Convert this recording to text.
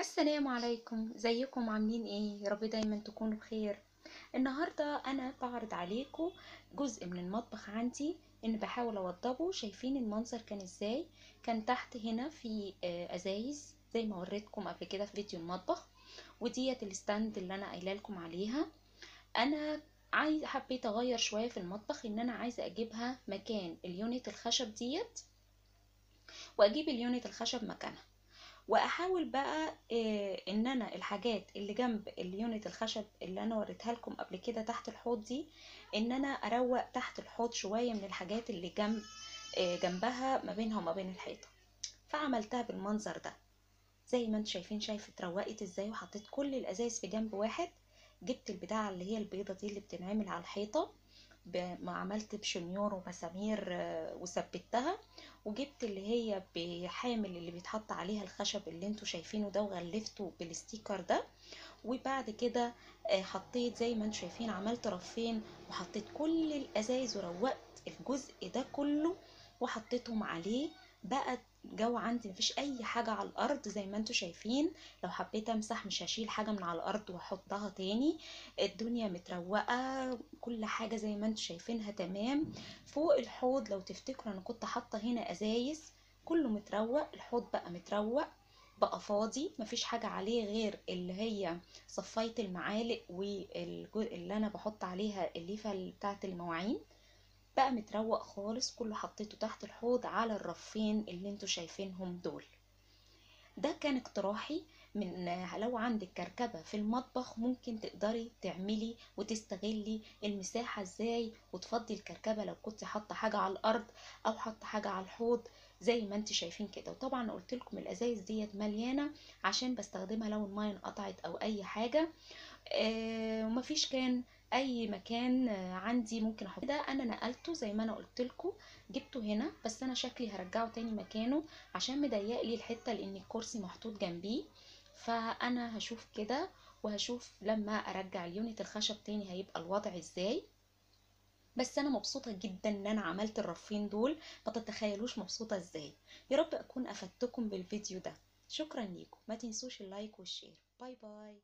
السلام عليكم، ازيكم عاملين ايه؟ يا رب دايما تكونوا بخير. النهارده انا بعرض عليكم جزء من المطبخ عندي ان بحاول اوضبه. شايفين المنظر كان ازاي؟ كان تحت هنا في ازايز زي ما وريتكم قبل كده في فيديو المطبخ، وديت الستاند اللي انا قايله لكم عليها. انا حبيت اغير شويه في المطبخ، ان انا عايزه اجيبها مكان اليونت الخشب ديت، واجيب اليونت الخشب مكانها، واحاول بقى ان انا الحاجات اللي جنب اليونت الخشب اللي انا وريتها لكم قبل كده تحت الحوض دي، ان انا اروق تحت الحوض شوية من الحاجات اللي جنبها ما بينها وما بين الحيطة. فعملتها بالمنظر ده زي ما انتم شايفين. اتروقت ازاي؟ وحطيت كل الازايز في جنب واحد. جبت البتاعة اللي هي البيضة دي اللي بتنعمل على الحيطة، ما عملت بشنيور ومسامير وثبتها. وجبت اللي هي بحامل اللي بيتحط عليها الخشب اللي انتوا شايفينه ده، وغلفته بالستيكر ده. وبعد كده حطيت زي ما انتوا شايفين، عملت رفين وحطيت كل الازايز وروقت الجزء ده كله وحطيتهم عليه. بقى جو عندي مفيش اي حاجة على الارض زي ما انتوا شايفين. لو حبيت امسح مش هشيل حاجة من على الارض واحطها تاني. الدنيا متروقة، كل حاجة زي ما انتوا شايفينها تمام. فوق الحوض لو تفتكروا انا كنت حاطة هنا ازايز، كله متروق. الحوض بقى متروق، بقى فاضي، مفيش حاجة عليه غير اللي هي صفاية المعالق واللي انا بحط عليها الليفة بتاعة المواعين. بقى متروق خالص، كله حطيته تحت الحوض على الرفين اللي انتوا شايفينهم دول. ده كان اقتراحي. من لو عندك كركبة في المطبخ ممكن تقدري تعملي وتستغلي المساحة ازاي، وتفضي الكركبة لو كنت حاطة حاجة على الارض او حاطة حاجة على الحوض زي ما انت شايفين كده. وطبعا قلت لكم الازايز ديت مليانة عشان بستخدمها لو المية انقطعت او اي حاجة. ومفيش كان اي مكان عندي ممكن احط ده. انا نقلته زي ما انا قلت لكم، جبته هنا، بس انا شكلي هرجعه تاني مكانه عشان مضيق لي الحته لان الكرسي محطوط جنبيه. فانا هشوف كده وهشوف لما ارجع اليونت الخشب تاني هيبقى الوضع ازاي. بس انا مبسوطه جدا ان انا عملت الرفين دول، ما تتخيلوش مبسوطه ازاي. يا رب اكون افدتكم بالفيديو ده. شكرا ليكم، ما تنسوش اللايك والشير. باي باي.